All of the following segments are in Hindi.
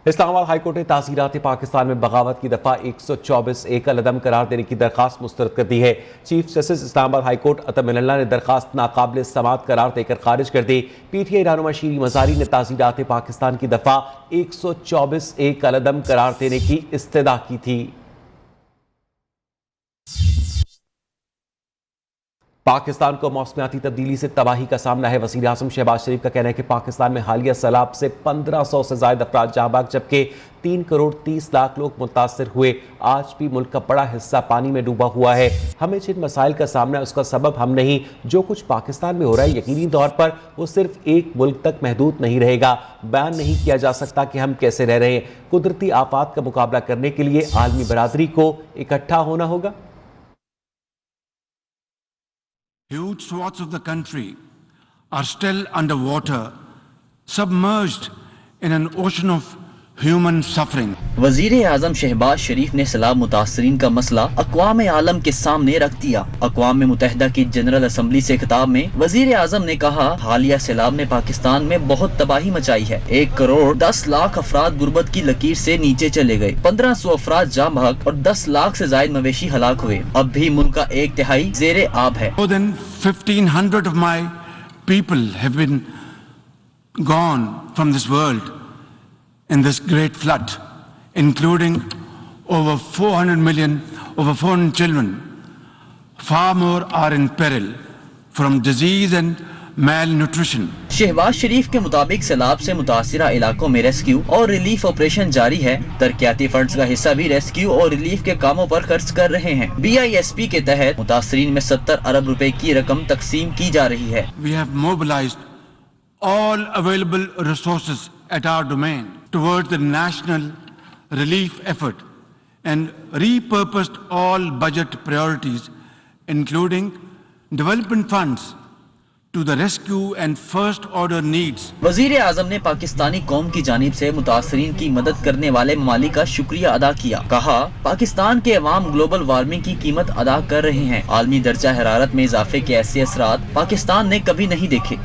इस्लामाबाद हाईकोर्ट ने तासीरात पाकिस्तान में बगावत की दफा 124 एक अलअदम करार देने की दरखास्त मुस्तरद कर दी है। Chief justice Islamabad high court Athar Minallah ने दरखास्त नाकाबिल समात करार देकर खारिज कर दी। पीटीआई रहनुमा शीरी मजारी ने तासीरात पाकिस्तान की दफा 124 एक अलअदम करार देने की इस्तदा की थी। पाकिस्तान को मौसमियाती तब्दीली से तबाही का सामना है। वज़ीर आज़म शहबाज शरीफ का कहना है कि पाकिस्तान में हालिया सैलाब से 1500 से ज़ायद अफराद जहाँ भाग, जबकि 3 करोड़ 30 लाख लोग मुतासर हुए। आज भी मुल्क का बड़ा हिस्सा पानी में डूबा हुआ है। हमें जिन मसाइल का सामना है उसका सबब हम नहीं, जो कुछ पाकिस्तान में हो रहा है यकीनी तौर पर वो सिर्फ एक मुल्क तक महदूद नहीं रहेगा। बयान नहीं किया जा सकता कि हम कैसे रह रहे हैं। कुदरती आफात का मुकाबला करने के लिए आलमी बरादरी को इकट्ठा होना होगा। Huge swaths of the country are still underwater, submerged in an ocean of human suffering. वजीर आजम शहबाज शरीफ ने सैलाब मुतासरीन का मसला अक़वाम आलम के सामने रख दिया। अक़वाम मुत्तहिदा की जनरल असम्बली से खिताब में वजीर आजम ने कहा, हालिया सैलाब ने पाकिस्तान में बहुत तबाही मचाई है। 1 करोड़ 10 लाख अफराद गुर्बत की लकीर से नीचे चले गए, 1500 अफराद जाँ भाग और 10 लाख से जायद मवेशी हलाक हुए। अब भी मुल्क का 1/3 ज़ेरे आब है। More than 1500 of my people have been gone from this world in this great flood, including over 400 million, over 400 children. Far more are in peril from disease and malnutrition. Shahbaz शरीफ के मुताबिक सैलाब से मुतासिरा इलाकों में रेस्क्यू और रिलीफ ऑपरेशन जारी है। तरक्याती फंड्स का हिस्सा भी रेस्क्यू और रिलीफ के कामों पर खर्च कर रहे हैं। BISP के तहत मुतासरीन में 70 अरब रुपए की रकम तकसीम की जा रही है। We have mobilized all available resources at our domain towards the national relief effort and repurposed all budget priorities, including development funds, to the rescue and first order needs. वजीर आजम ने पाकिस्तानी कौम की जानिब से मुतासरीन की मदद करने वाले ममालिक का शुक्रिया अदा किया। कहा, पाकिस्तान के अवाम ग्लोबल वार्मिंग की कीमत अदा कर रहे हैं। आलमी दर्जा हरारत में इजाफे के ऐसे असरात पाकिस्तान ने कभी नहीं देखे।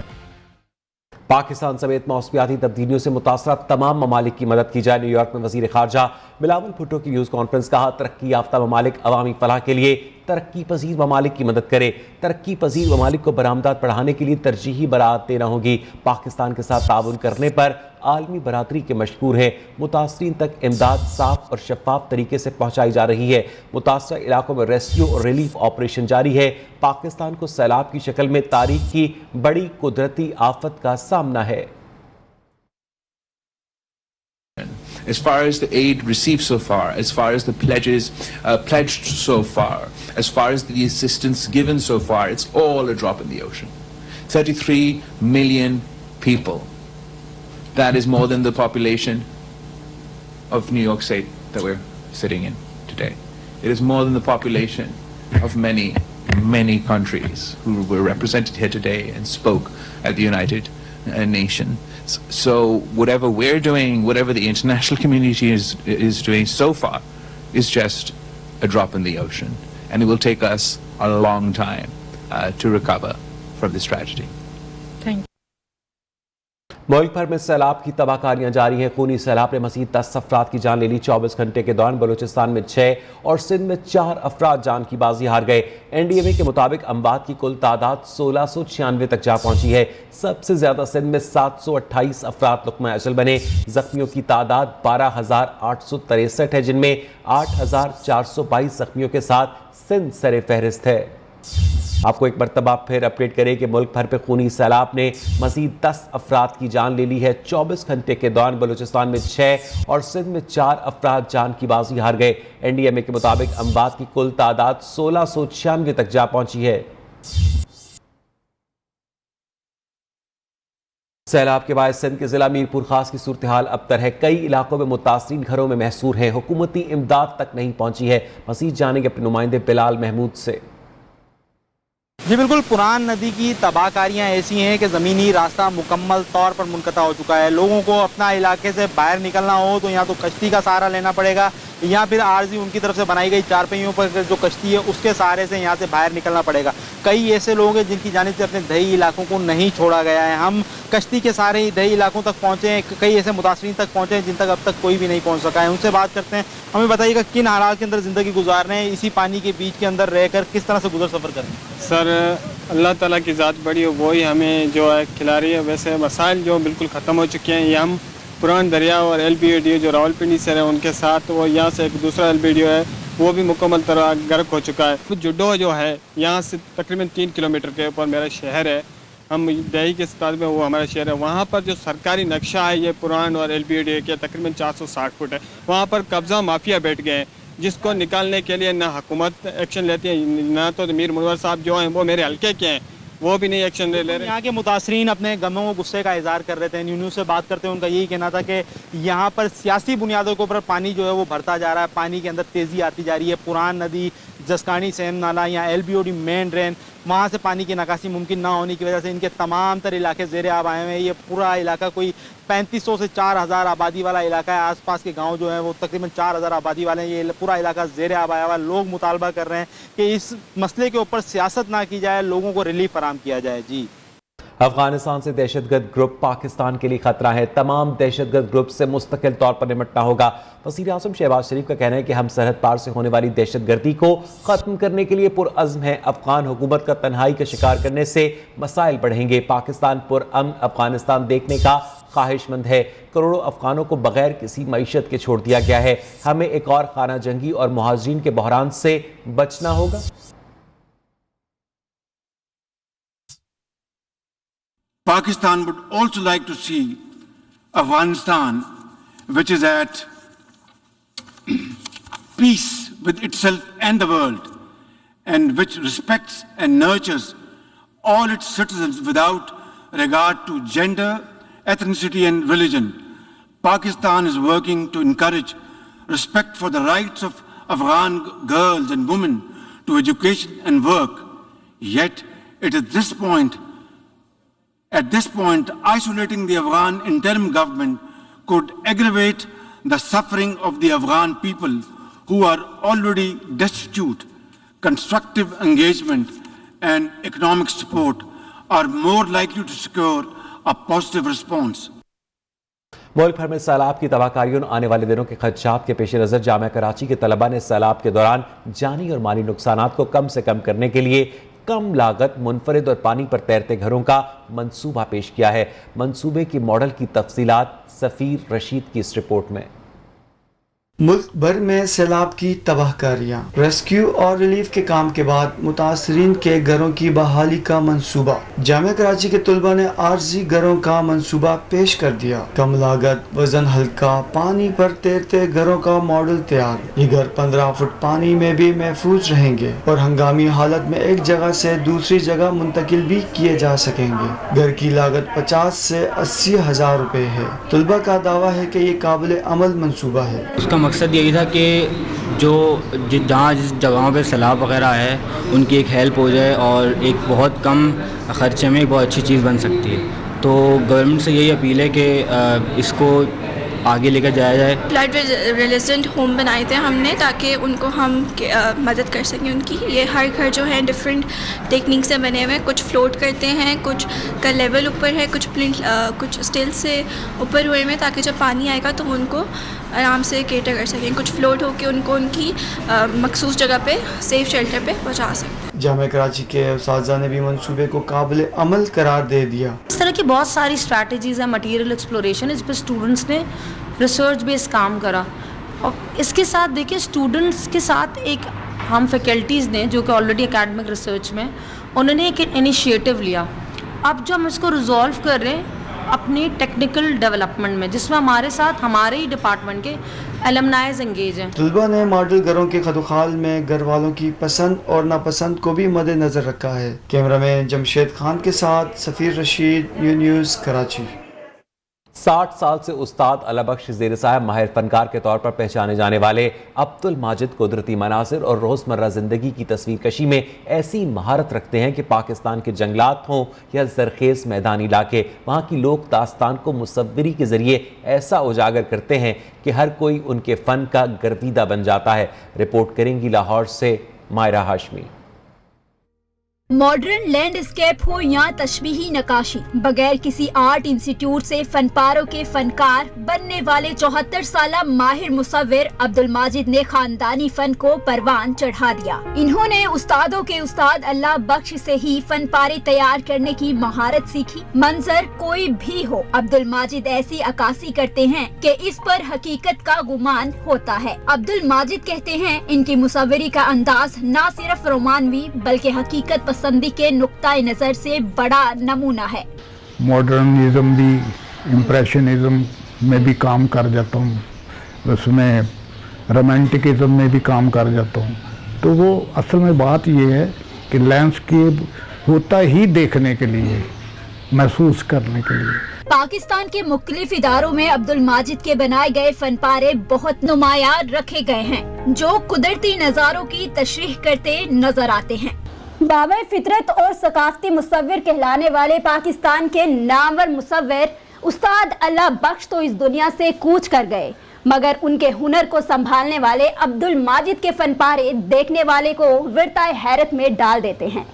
पाकिस्तान समेत मौसमियाती तब्दीलियों से मुतासरा तमाम ममालिक की मदद की जाए। न्यूयॉर्क में वजीर खारजा बिलावल भुट्टो की न्यूज़ कॉन्फ्रेंस। कहा, तरक्की याफ्ता ममालिक अवामी फलाह के लिए तरक्की पजीर ममालिक की मदद करे। तरक्की पजीर ममालिक को बरामदात बढ़ाने के लिए तरजीही बरात देना होगी। पाकिस्तान के साथ ताउन करने पर आलमी बरादरी के मशकूर हैं। मुतासरीन तक इमदाद साफ और शफाफ तरीके से पहुँचाई जा रही है। मुतासरा इलाकों में रेस्क्यू और रिलीफ ऑपरेशन जारी है। पाकिस्तान को सैलाब की शक्ल में तारीख की बड़ी कुदरती आफत का सामना है। As far as the aid received so far, as far as the pledges pledged so far, as far as the assistance given so far, it's all a drop in the ocean. 33 million people. That is more than the population of New York State that we're sitting in today. It is more than the population of many, many countries who were represented here today and spoke at the United Nations. So whatever we're doing, whatever the international community is doing so far, is just a drop in the ocean, and it will take us a long time to recover from this tragedy. Thank you. मुल्क भर में सैलाब की तबाहकारियां जारी हैं। खूनी सैलाब ने मज़ीद 10 अफराद की जान ले ली। 24 घंटे के दौरान बलूचिस्तान में 6 और सिंध में 4 अफराद जान की बाजी हार गए। NDMA के मुताबिक अमवात की कुल तादाद 1696 तक जा पहुंची है। सबसे ज्यादा सिंध में 728 अफराद लुक़मा अजल बने। जख्मियों की तादाद 12,863 है, जिनमें 8,422 जख्मियों के साथ सिंध सरे फहरिस्त है। आपको एक मरतबा फिर अपडेट करें कि मुल्क भर पे खूनी सैलाब ने मजीद 10 अफराद की जान ले ली है। 24 घंटे के दौरान बलूचिस्तान में 6 और सिंध में 4 अफराद जान की बाजी हार गए। NDMA के मुताबिक अमवात की कुल तादाद 1696 तक जा पहुंची है। सैलाब के बाद सिंध के जिला मीरपुर खास की सूरत हाल अबतर है। कई इलाकों में मुतासरीन घरों में महसूर हैं। हुकूमती इमदाद तक नहीं पहुंची है। मजीद जानेंगे अपने नुमाइंदे बिलाल महमूद से। जी बिल्कुल, पुरान नदी की तबाहकारियाँ ऐसी हैं कि ज़मीनी रास्ता मुकम्मल तौर पर मुनक़ता हो चुका है। लोगों को अपना इलाके से बाहर निकलना हो तो यहाँ तो कश्ती का सहारा लेना पड़ेगा, या फिर आरजी उनकी तरफ से बनाई गई 4 पहियों पर जो कश्ती है उसके सहारे से यहाँ से बाहर निकलना पड़ेगा। कई ऐसे लोग हैं जिनकी जानिब से अपने दही इलाकों को नहीं छोड़ा गया है। हम कश्ती के सहारे ही दही इलाकों तक पहुँचे हैं, कई ऐसे मुतासरीन तक पहुँचे हैं जिन तक अब तक कोई भी नहीं पहुँच सका है। उनसे बात करते हैं। हमें बताइएगा किन हालात के अंदर ज़िंदगी गुजार रहे हैं, इसी पानी के बीच के अंदर रहकर किस तरह से गुजर सफ़र कर रहे हैं? सर अल्लाह ताला की ज़ात बड़ी है, वही हमें जो है खिला रही है। वैसे मसाइल जो बिल्कुल ख़त्म हो चुके हैं। ये हम पुरान दरिया और LBDO जो रावलपिंडी से है उनके साथ, वो यहाँ से एक दूसरा LBDO है वो भी मुकम्मल तरह गर्क हो चुका है। जुड्डो जो है यहाँ से तकरीबन 3 किलोमीटर के ऊपर मेरा शहर है, हम दही के साथ में वो हमारा शहर है। वहाँ पर जो सरकारी नक्शा है ये पुरान और LBDO के तकरीबन 460 फुट है। वहाँ पर कब्ज़ा माफिया बैठ गए हैं जिसको निकालने के लिए ना हुकूमत एक्शन लेती है, ना तो मीर मुनव्वर साहब जो हैं वो मेरे हल्के के हैं, वो भी नहीं एक्शन ले रहे। यहाँ के मुतासरीन अपने गमों व गुस्से का इजहार कर रहे थे। न्यूज़ से बात करते हैं, उनका यही कहना था कि यहाँ पर सियासी बुनियादों के ऊपर पानी जो है वो भरता जा रहा है, पानी के अंदर तेज़ी आती जा रही है। पुरान नदी, जसकानी सेम नाला या LBOD मेन ड्रेन, वहाँ से पानी की निकासी मुमकिन ना होने की वजह से इनके तमाम तर इलाके ज़ेर आब आए हुए हैं। ये पूरा इलाका कोई 3500 से 4000 आबादी वाला इलाका है। आसपास के गांव जो है वो तकरीबन 4000 आबादी वाले हैं। ये पूरा इलाका ज़ेर आब आया हुआ है। लोग मुतालबा कर रहे हैं कि इस मसले के ऊपर सियासत ना की जाए, लोगों को रिलीफ फराहम किया जाए। जी, अफगानिस्तान से दहशतगर्द ग्रुप पाकिस्तान के लिए खतरा है। तमाम दहशतगर्द ग्रुप से मुस्तकिल तौर पर निपटना होगा। वज़ीर आज़म शहबाज शरीफ का कहना है कि हम सरहद पार से होने वाली दहशतगर्दी को ख़त्म करने के लिए पुरअज़्म है। अफगान हुकूमत का तन्हाई का शिकार करने से मसाइल बढ़ेंगे। पाकिस्तान पुरअमन अफगानिस्तान देखने का ख्वाहिशमंद है। करोड़ों अफगानों को बगैर किसी मईशत के छोड़ दिया गया है। हमें एक और खाना जंगी और मुहाजिरीन के बहरान से बचना होगा। Pakistan would also like to see Afghanistan, which is at peace with itself and the world, and which respects and nurtures all its citizens without regard to gender, ethnicity, and religion. Pakistan is working to encourage respect for the rights of Afghan girls and women to education and work. Yet, at this point, isolating the Afghan interim government could aggravate the suffering of the Afghan people who are already destitute. Constructive engagement and economic support are more likely to secure a positive response. मुल्क भर में सैलाब की तबाहकारियों और आने वाले दिनों के खदशात के पेश नज़र जामिया कराची के तलबा ने सैलाब के दौरान जानी और माली नुकसानात को कम से कम करने के लिए कम लागत, मुनफरिद और पानी पर तैरते घरों का मंसूबा पेश किया है। मंसूबे की मॉडल की तफसीलात सफ़ीर रशीद की इस रिपोर्ट में। मुल्क भर में सैलाब की तबाहकारियाँ, रेस्क्यू और रिलीफ के काम के बाद मुतासरीन के घरों की बहाली का मंसूबा। जामिया कराची के तलबा ने आरजी घरों का मंसूबा पेश कर दिया। कम लागत, वजन हल्का, पानी पर तैरते घरों का मॉडल तैयार। ये घर 15 फुट पानी में भी महफूज रहेंगे और हंगामी हालत में एक जगह से दूसरी जगह मुंतकिल भी किए जा सकेंगे। घर की लागत 50 से 80 हजार रुपए है। तलबा का दावा है कि ये काबिल अमल मंसूबा है। उसका मकसद यही था कि जहाँ जिस जगहों पे सैलाब वगैरह है उनकी एक हेल्प हो जाए और एक बहुत कम ख़र्चे में एक बहुत अच्छी चीज़ बन सकती है। तो गवर्नमेंट से यही अपील है कि इसको आगे लेकर जाया जाए। फ्लड रेजिस्टेंट होम बनाए थे हमने ताकि उनको हम मदद कर सकें उनकी। ये हर घर जो है डिफरेंट टेक्निक से बने हुए हैं। कुछ फ्लोट करते हैं, कुछ का लेवल ऊपर है, कुछ स्टील से ऊपर हुए हैं ताकि जब पानी आएगा तो उनको आराम से केटर कर सकें। कुछ फ्लोट होकर उनको उनकी मखसूस जगह पे सेफ शेल्टर पे पहुंचा सकें। जामिया कराची के उस्ताज़ा ने भी मंसूबे को काबिल अमल करार दे दिया। इस तरह की बहुत सारी स्ट्रैटेजीज़ हैं, मटीरियल एक्सप्लोरेशन, इस पर स्टूडेंट्स ने रिसर्च बेस्ड काम करा। और इसके साथ देखिए स्टूडेंट्स के साथ एक हम फैकल्टीज़ ने जो कि ऑलरेडी एकेडमिक रिसर्च में उन्होंने एक इनिशिएटिव लिया। अब जो हम इसको रिजॉल्व कर रहे हैं अपनी टेक्निकल डेवलपमेंट में, जिसमें हमारे साथ हमारे ही डिपार्टमेंट के एलमनाइज एंगेज हैं। तलबा ने मॉडल घरों के खदोखाल में घर वालों की पसंद और नापसंद को भी मद्देनजर रखा है। कैमरामैन जमशेद खान के साथ सफ़ीर रशीद, न्यूज़ कराची। 60 साल से उस्ताद अल्लाह बख्श ज़ेर साहब माहिर फनकार के तौर पर पहचाने जाने वाले अब्दुल माजिद कुदरती मनासिर और रोज़मर्रा ज़िंदगी की तस्वीर कशी में ऐसी महारत रखते हैं कि पाकिस्तान के जंगलात हों या जरखेज़ मैदानी इलाके, वहाँ की लोक दास्तान को मुसव्वरी के ज़रिए ऐसा उजागर करते हैं कि हर कोई उनके फ़न का गर्विदा बन जाता है। रिपोर्ट करेंगी लाहौर से मायरा हाशमी। मॉडर्न लैंडस्केप हो या तशबीही नकाशी, बगैर किसी आर्ट इंस्टीट्यूट से फनपारों के फनकार बनने वाले 74 साला माहिर मुसव्विर अब्दुल माजिद ने खानदानी फन को परवान चढ़ा दिया। इन्होंने उस्तादों के उस्ताद अल्लाह बख्श से ही फनपारे तैयार करने की महारत सीखी। मंजर कोई भी हो, अब्दुल माजिद ऐसी अक्कासी करते हैं कि इस पर हकीकत का गुमान होता है। अब्दुल माजिद कहते हैं इनकी मुसव्वरी का अंदाज न सिर्फ रोमानवी बल्कि हकीकत पसंदी के नुक्ताए नजर से बड़ा नमूना है। मॉडर्निज्म भी, इम्प्रेशनिज्म में भी काम कर जाता हूँ, उसमें रोमांटिकिज्म में भी काम कर जाता हूँ। तो वो असल में बात ये है कि लैंडस्केप होता ही देखने के लिए, महसूस करने के लिए। पाकिस्तान के मुख्तलिफ इदारों में अब्दुल माजिद के बनाए गए फनपारे बहुत नुमायां रखे गए हैं, जो कुदरती नजारों की तशरीह करते नजर आते हैं। बाबा फितरत और सकाफती मुसव्विर कहलाने वाले पाकिस्तान के नामवर मुसव्विर उस्ताद अल्लाह बख्श तो इस दुनिया से कूच कर गए, मगर उनके हुनर को संभालने वाले अब्दुल माजिद के फनपारे देखने वाले को विरताए हैरत में डाल देते हैं।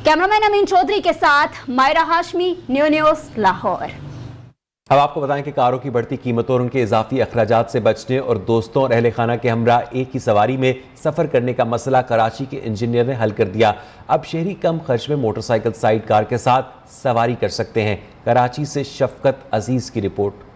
कैमरामैन अमीन चौधरी के साथ मायरा हाशमी, न्यू न्यूज़ लाहौर। अब आपको बताएं कि कारों की बढ़ती कीमतों और उनके इजाफी अखराजात से बचने और दोस्तों और अहले खाना के हमरा एक ही सवारी में सफ़र करने का मसला कराची के इंजीनियर ने हल कर दिया। अब शहरी कम खर्च में मोटरसाइकिल साइड कार के साथ सवारी कर सकते हैं। कराची से शफकत अजीज की रिपोर्ट।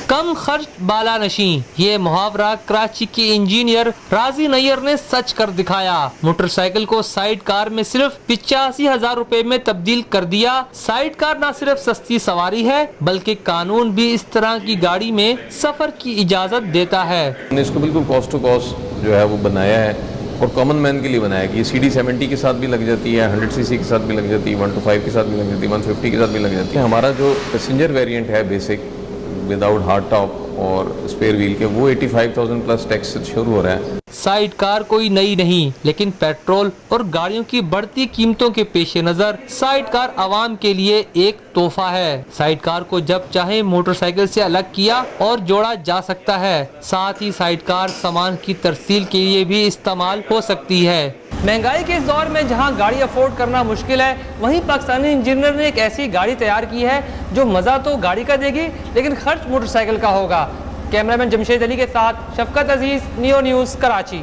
कम खर्च बाला नशी, ये मुहावरा कराची के इंजीनियर राजी नैयर ने सच कर दिखाया। मोटरसाइकिल को साइड कार में सिर्फ 85,000 रुपए में तब्दील कर दिया। साइड कार न सिर्फ सस्ती सवारी है बल्कि कानून भी इस तरह की गाड़ी में सफर की इजाजत देता है। इसको बिल्कुल कॉस्ट टू कॉस्ट जो है वो बनाया है और कॉमन मैन के लिए बनाया कि CD 70 के साथ भी लग जाती है, 100 cc के साथ भी लग जाती है, 125 के साथ भी लग जाती है, 150 के साथ भी लग जाती है। हमारा जो पैसेंजर वेरिएंट है बेसिक विदाउट हार्ड टॉप और स्पेयर व्हील के, वो 85,000 प्लस टैक्स से शुरू हो रहा है। साइड कार कोई नई नहीं, लेकिन पेट्रोल और गाड़ियों की बढ़ती कीमतों के पेश नजर साइड कार आवाम के लिए एक तोहफा है। साइड कार को जब चाहे मोटरसाइकिल से अलग किया और जोड़ा जा सकता है। साथ ही साइड कार सामान की तरसील के लिए भी इस्तेमाल हो सकती है। महंगाई के इस दौर में जहां गाड़ी अफोर्ड करना मुश्किल है, वहीं पाकिस्तानी इंजीनियर ने एक ऐसी गाड़ी तैयार की है जो मजा तो गाड़ी का देगी लेकिन खर्च मोटरसाइकिल का होगा। कैमरामैन जमशेद अली के साथ शफकत अजीज, न्यू न्यूज़ कराची।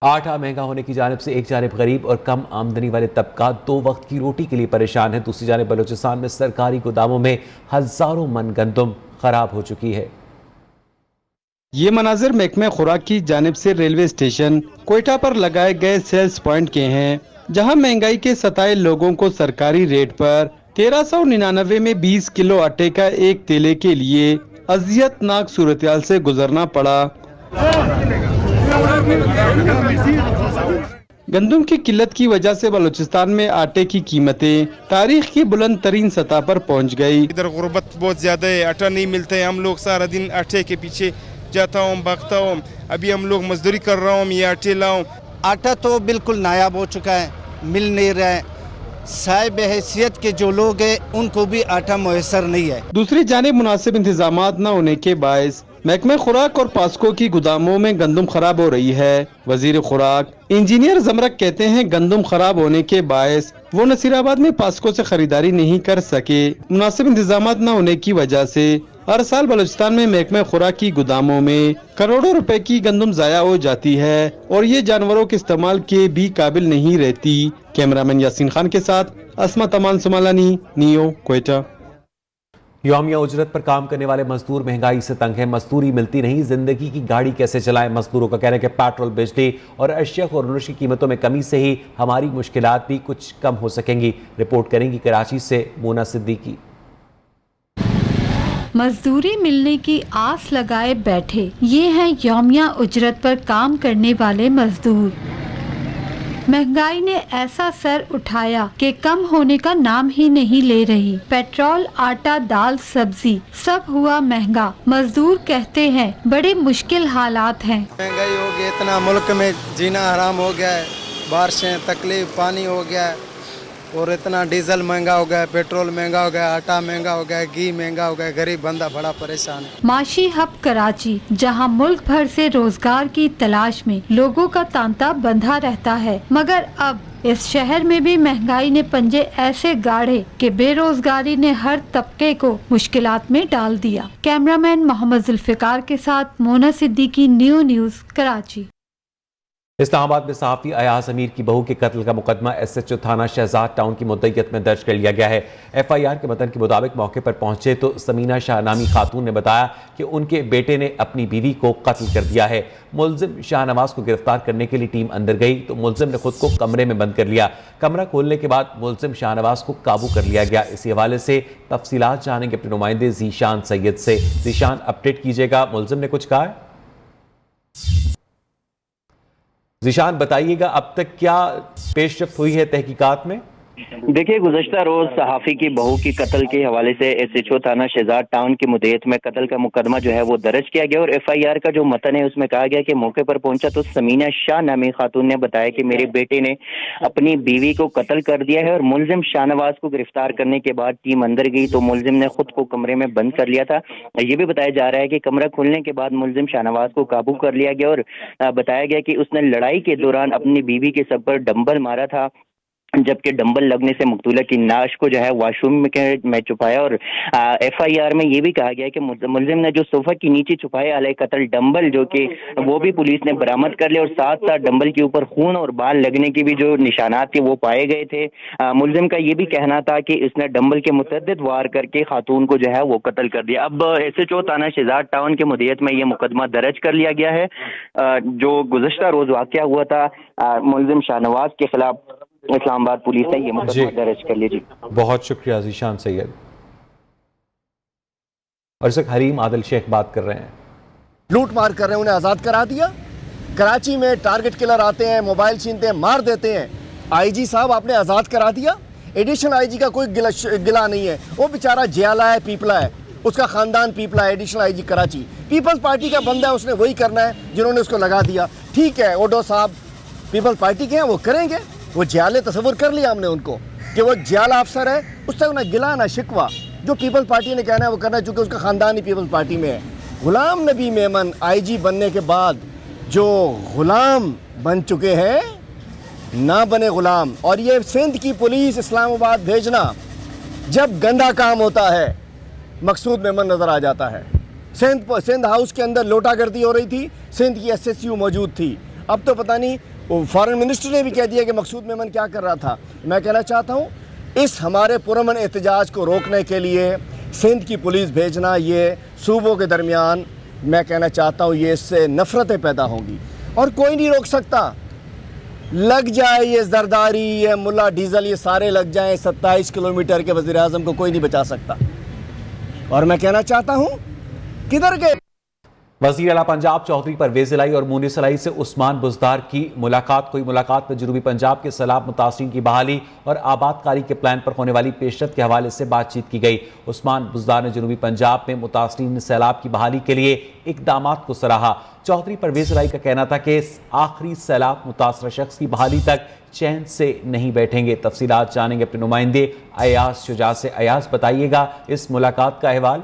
आटा महंगा होने की जानिब से एक जानिब गरीब और कम आमदनी वाले तबका 2 वक्त की रोटी के लिए परेशान है, दूसरी जानिब बलूचिस्तान में सरकारी गोदामों में हजारों मन गंदम खराब हो चुकी है। ये मनाजिर महकमे खुराक की जानिब से रेलवे स्टेशन कोयटा पर लगाए गए सेल्स पॉइंट के हैं, जहां महंगाई के सताए लोगों को सरकारी रेट पर 1399 में 20 किलो आटे का एक तेले के लिए अजियतनाक सूरत-ए-हाल से गुजरना पड़ा। गंदम की किल्लत की वजह से बलूचिस्तान में आटे की कीमतें तारीख की बुलंद तरीन सतह पर पहुँच गयी। इधर गुर्बत बहुत ज्यादा है, आटा नहीं मिलता है, हम लोग सारा दिन आटे के पीछे जाता हूँ, भागता हूँ। अभी हम लोग मजदूरी कर रहा हूँ, ये आटे लाऊं। आटा तो बिल्कुल नायाब हो चुका है, मिल नहीं रहा है। साहिब हैसियत के जो लोग हैं उनको भी आटा मुयसर नहीं है। दूसरी जानिब मुनासिब इंतजामात न होने के बायस महकमे खुराक और पास्को की गोदामों में गंदम खराब हो रही है। वजीर खुराक इंजीनियर जमरक कहते हैं गंदम खराब होने के बायस वो नसीराबाद में पास्को से खरीदारी नहीं कर सके। मुनासिब इंतजामात न होने की वजह से हर साल बलूचिस्तान में महकमे खुराक की गोदामों में करोड़ों रुपए की गंदम जाया हो जाती है और ये जानवरों के इस्तेमाल के भी काबिल नहीं रहती। कैमरामैन यासीन खान के साथ अस्मा तमान सुमालानी, नियो, कोयटा। यौमिया उजरत पर काम करने वाले मजदूर महंगाई से तंग है, मजदूरी मिलती नहीं, जिंदगी की गाड़ी कैसे चलाएं। मजदूरों का कहना है कि पेट्रोल, बिजली और अशिया खुर्नुश की कीमतों में कमी से ही हमारी मुश्किलात भी कुछ कम हो सकेंगी। रिपोर्ट करेंगी कराची से मोना सिद्दीकी। मजदूरी मिलने की आस लगाए बैठे ये हैं यौमिया उजरत पर काम करने वाले मजदूर। महंगाई ने ऐसा सर उठाया कि कम होने का नाम ही नहीं ले रही। पेट्रोल, आटा, दाल, सब्जी सब हुआ महंगा। मजदूर कहते हैं बड़े मुश्किल हालात हैं। महंगाई हो गई, इतना मुल्क में जीना हराम हो गया है, बारिशें, तकलीफ, पानी हो गया है और इतना डीजल महंगा हो गया है, पेट्रोल महंगा हो गया, आटा महंगा हो गया, घी महंगा हो गया, गरीब बंदा बड़ा परेशान है। माशी हब कराची, जहां मुल्क भर से रोजगार की तलाश में लोगों का तांता बंधा रहता है, मगर अब इस शहर में भी महंगाई ने पंजे ऐसे गाढ़े कि बेरोजगारी ने हर तबके को मुश्किलात में डाल दिया। कैमरामैन मोहम्मद जुल्फिकार के साथ मोना सिद्दीकी, न्यू न्यूज़, कराची। इस्लामाबाद में सहाफ़ी अयाज अमीर की बहू के कत्ल का मुकदमा SHO थाना शहजाद टाउन की मुद्दईयत में दर्ज कर लिया गया है। FIR के मतन के मुताबिक मौके पर पहुंचे तो समीना शाह नामी खातून ने बताया कि उनके बेटे ने अपनी बीवी को कत्ल कर दिया है। मुलजिम शाहनवाज को गिरफ्तार करने के लिए टीम अंदर गई तो मुलजिम ने खुद को कमरे में बंद कर लिया। कमरा खोलने के बाद मुलजिम शाहनवाज को काबू कर लिया गया। इसी हवाले से तफसीलात जानेंगे अपने नुमाइंदे जीशान सैयद से। जीशान, अपडेट कीजिएगा, मुलजिम ने कुछ कहा है? जीशान, बताइएगा अब तक क्या पेशरफ्त हुई है तहकीकात में? देखिए, गुज़श्ता रोज सहाफ़ी की बहू की कत्ल के हवाले से SHO थाना शहजाद टाउन की मुद्दईयत में कत्ल का मुकदमा जो है वो दर्ज किया गया और FIR का जो मतन है उसमें कहा गया कि मौके पर पहुंचा तो समीना शाह नामी खातून ने बताया कि मेरे बेटे ने अपनी बीवी को कत्ल कर दिया है और मुलजिम शाहनवाज को गिरफ्तार करने के बाद टीम अंदर गई तो मुलजिम ने खुद को कमरे में बंद कर लिया था। ये भी बताया जा रहा है कि कमरा खुलने के बाद मुलजिम शाहनवाज को काबू कर लिया गया और बताया गया कि उसने लड़ाई के दौरान अपनी बीवी के सर पर डंबल मारा था, जबकि डंबल लगने से मकतूला की नाश को जो है वाशरूम में छुपाया। और FIR में ये भी कहा गया कि मुलजिम ने जो सोफा के नीचे छुपाए अले कत्ल डंबल जो कि वो भी पुलिस ने बरामद कर लिया और साथ साथ डंबल के ऊपर खून और बाल लगने की भी जो निशानात थे वो पाए गए थे। मुलजिम का ये भी कहना था कि इसने डंबल के मुतअद्दिद वार करके खातून को जो है वो कत्ल कर दिया। अब SHO थाना शहजाद टाउन के मुद्दईयत में ये मुकदमा दर्ज कर लिया गया है। जो गुज़श्ता रोज वाक़या हुआ था मुलजिम शाहनवाज के खिलाफ इस्लामाबाद पुलिस ने ये मुकदमा दर्ज कर लिया। जी, बहुत शुक्रिया जीशान सैयद। और इस वक्त हरीम आदिल शेख बात कर रहे हैं। लूट मार कर रहे हैं, उन्हें आज़ाद करा दिया। कराची में टारगेट किलर आते हैं, मोबाइल छीनते हैं, मार देते हैं। IG साहब आपने आज़ाद करा दिया। एडिशनल IG का कोई गिला नहीं है, वो बेचारा जियाला है, पीपला है, उसका खानदान पीपला है। एडिशनल IG कराची पीपल्स पार्टी का बंदा है, उसने वही करना है जिन्होंने उसको लगा दिया। ठीक है, ओडो साहब पीपल्स पार्टी के हैं, वो करेंगे। वो जियाले तस्वुर कर लिया हमने उनको कि वो जियाला अफसर है, उससे ना गिला ना शिकवा। जो पीपल्स पार्टी ने कहना है वो करना है, चूँकि उसका ख़ानदान ही पीपल्स पार्टी में है। गुलाम नबी मेमन IG बनने के बाद जो गुलाम बन चुके हैं, ना बने गुलाम। और ये सिंध की पुलिस इस्लामाबाद भेजना, जब गंदा काम होता है मकसूद मेमन नज़र आ जाता है। सिंध हाउस के अंदर लोटागर्दी हो रही थी, सिंध की SSU मौजूद थी। अब तो पता नहीं, फॉरेन मिनिस्टर ने भी कह दिया कि मकसूद मेमन क्या कर रहा था। मैं कहना चाहता हूँ इस हमारे पुरअमन एहतजाज को रोकने के लिए सिंध की पुलिस भेजना, ये सूबों के दरमियान, मैं कहना चाहता हूँ ये इससे नफ़रतें पैदा होंगी और कोई नहीं रोक सकता। लग जाए ये जरदारी, ये मुल्ला डीजल, ये सारे लग जाएं, 27 किलोमीटर के वज़ीर आज़म को कोई नहीं बचा सकता। और मैं कहना चाहता हूँ किधर गए वज़ीर आला पंजाब चौधरी परवेज़ इलाही और मुनीस इलाही से उस्मान बुज़दार की मुलाकात हुई। मुलाकात में जनूबी पंजाब के सैलाब मुतासिरीन की बहाली और आबादकारी के प्लान पर होने वाली पेशरफ्त के हवाले से बातचीत की गई। उस्मान बुज़दार ने जनूबी पंजाब में मुतासिरीन सैलाब की बहाली के लिए इक़दामात को सराहा। चौधरी परवेज़ इलाही का कहना था कि आखिरी सैलाब मुतासरा शख्स की बहाली तक चैन से नहीं बैठेंगे। तफसीलात जानेंगे अपने नुमाइंदे अयाज शुजा से। अयाज, बताइएगा इस मुलाकात का अहवाल।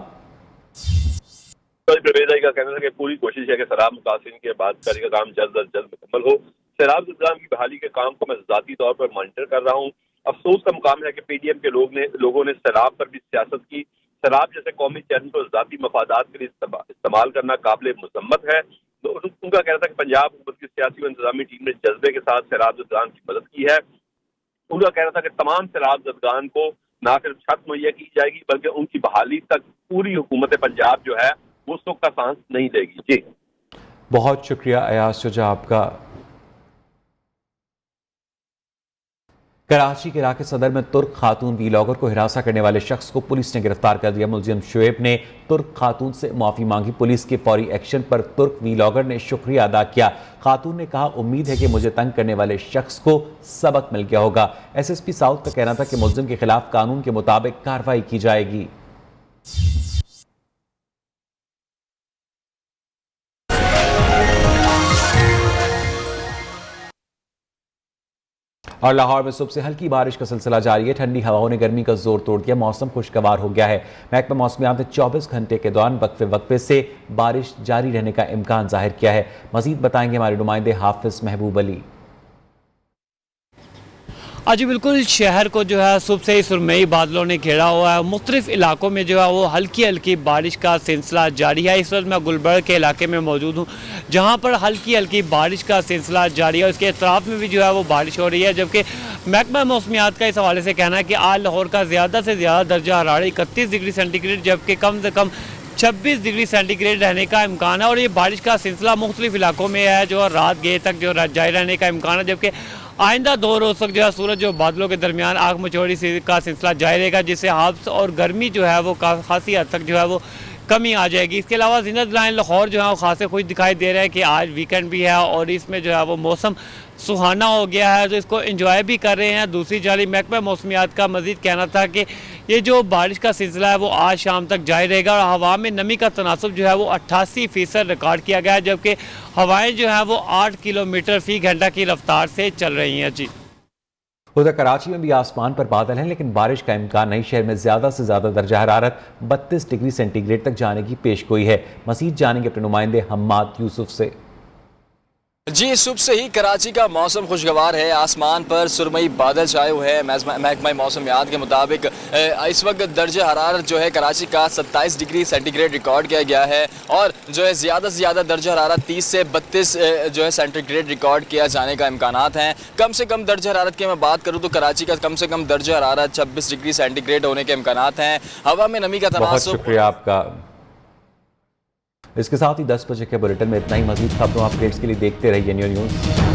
परवेज़ इलाही का कहना था कि पूरी कोशिश है कि सैलाब मुतासिरीन के आबादकारी का काम जल्द अज जल्द मुकम्मल हो। सैलाब ज़दगान की बहाली के काम को मैं ज़ाती तौर पर मॉनिटर कर रहा हूँ। अफसोस का मुकाम है कि PDM के लोगों ने सैलाब पर भी सियासत की। सैलाब जैसे कौमी चैनल को ज़ाती मफादात के लिए इस्तेमाल करना काबिल मज़म्मत है। तो उनका कहना था कि पंजाब हुकूमत की सियासी व इंतजामी टीम ने जज्बे के साथ सैलाब ज़दगान की मदद की है। उनका कहना था कि तमाम सैलाब ज़दगान को न सिर्फ छत मुहैया की जाएगी बल्कि उनकी बहाली तक पूरी हुकूमत पंजाब जो है वो सुख का सांस नहीं देगी। जी, बहुत शुक्रिया अयाज शुजा आपका। कराची के इलाके सदर में तुर्क खातून वीलॉगर को हिरासा करने वाले शख्स को पुलिस ने गिरफ्तार कर दिया। मुलजिम शुएब ने तुर्क खातून से माफी मांगी। पुलिस के फौरी एक्शन पर तुर्क वीलॉगर ने शुक्रिया अदा किया। खातून ने कहा, उम्मीद है कि मुझे तंग करने वाले शख्स को सबक मिल गया होगा। SSP साउथ का कहना था कि मुलजिम के खिलाफ कानून के मुताबिक कार्रवाई की जाएगी। और लाहौर में सुबह से हल्की बारिश का सिलसिला जारी है। ठंडी हवाओं ने गर्मी का जोर तोड़ दिया। मौसम खुशगवार हो गया है। महकमा मौसमियात ने 24 घंटे के दौरान वक्फे से बारिश जारी रहने का इम्कान जाहिर किया है। मजीद बताएंगे हमारे नुमाइंदे हाफिज महबूब अली। आज बिल्कुल शहर को जो है सुबह से ही सुरमई बादलों ने घेरा हुआ है। मुख्तलिफ इलाकों में जो है वो हल्की हल्की बारिश का सिलसिला जारी है। इस वक्त मैं गुलबर्ग के इलाके में मौजूद हूँ, जहाँ पर हल्की हल्की बारिश का सिलसिला जारी है। इसके अतराफ में भी जो है वो बारिश हो रही है, जबकि महकमा मौसमियात का इस हवाले से कहना है कि आज लाहौर का ज़्यादा से ज़्यादा दर्जा हरारत 31 डिग्री सेंटीग्रेड जबकि कम से कम 26 डिग्री सेंटीग्रेड रहने का इम्कान है। और ये बारिश का सिलसिला मुख्तलिफ इलाकों में है जो रात गए तक जो जारी रहने का इम्कान है, जबकि आइंदा 2 रोज़ तक जो है सूरज जो बादलों के दरमियान आग मचोड़ी का सिलसिला जारी रहेगा, जिससे हाफ्स और गर्मी जो है वो खासी हद तक जो है वो कमी आ जाएगी। इसके अलावा ज़िंदत लाइन लाहौर जो है वो खासे खुश दिखाई दे रहे हैं कि आज वीकेंड भी है और इसमें जो है वो मौसम सुहाना हो गया है, तो इसको एंजॉय भी कर रहे हैं। दूसरी जानिब महकमा मौसमियात का मजीद कहना था कि ये जो बारिश का सिलसिला है वो आज शाम तक जारी रहेगा और हवा में नमी का तनासुब जो है वो 88% रिकॉर्ड किया गया है, जबकि हवाएं जो है वो 8 किलोमीटर फी घंटा की रफ्तार से चल रही हैं। जी, उधर कराची में भी आसमान पर बादल हैं, लेकिन बारिश का इम्कान नहीं। शहर में ज़्यादा से ज़्यादा दर्जा हरारत 32 डिग्री सेंटीग्रेड तक जाने की पेशगोई है। मज़ीद जानेंगे अपने नुमाइंदे हम्माद यूसुफ से। जी, सुबह से ही कराची का मौसम खुशगवार है। आसमान पर सुरमई बादल छाए हुए हैं। महकमा मौसमियात के मुताबिक इस वक्त दर्जा हरारत जो है कराची का 27 डिग्री सेंटीग्रेड रिकॉर्ड किया गया है और जो है ज़्यादा से ज़्यादा दर्जा हरारत 30 से 32 जो है सेंटीग्रेड रिकॉर्ड किया जाने का इम्कानात हैं। कम से कम दर्जा हरारत की मैं बात करूँ तो कराची का कम से कम दर्जा हरारत 26 डिग्री सेंटीग्रेड होने के इम्कानात हैं। हवा में नमी का तनासुब। बहुत शुक्रिया आपका। इसके साथ ही 10 बजे के बुलेटिन में इतना ही। मजीद खबरों अपडेट्स के लिए देखते रहिए न्यू न्यूज़।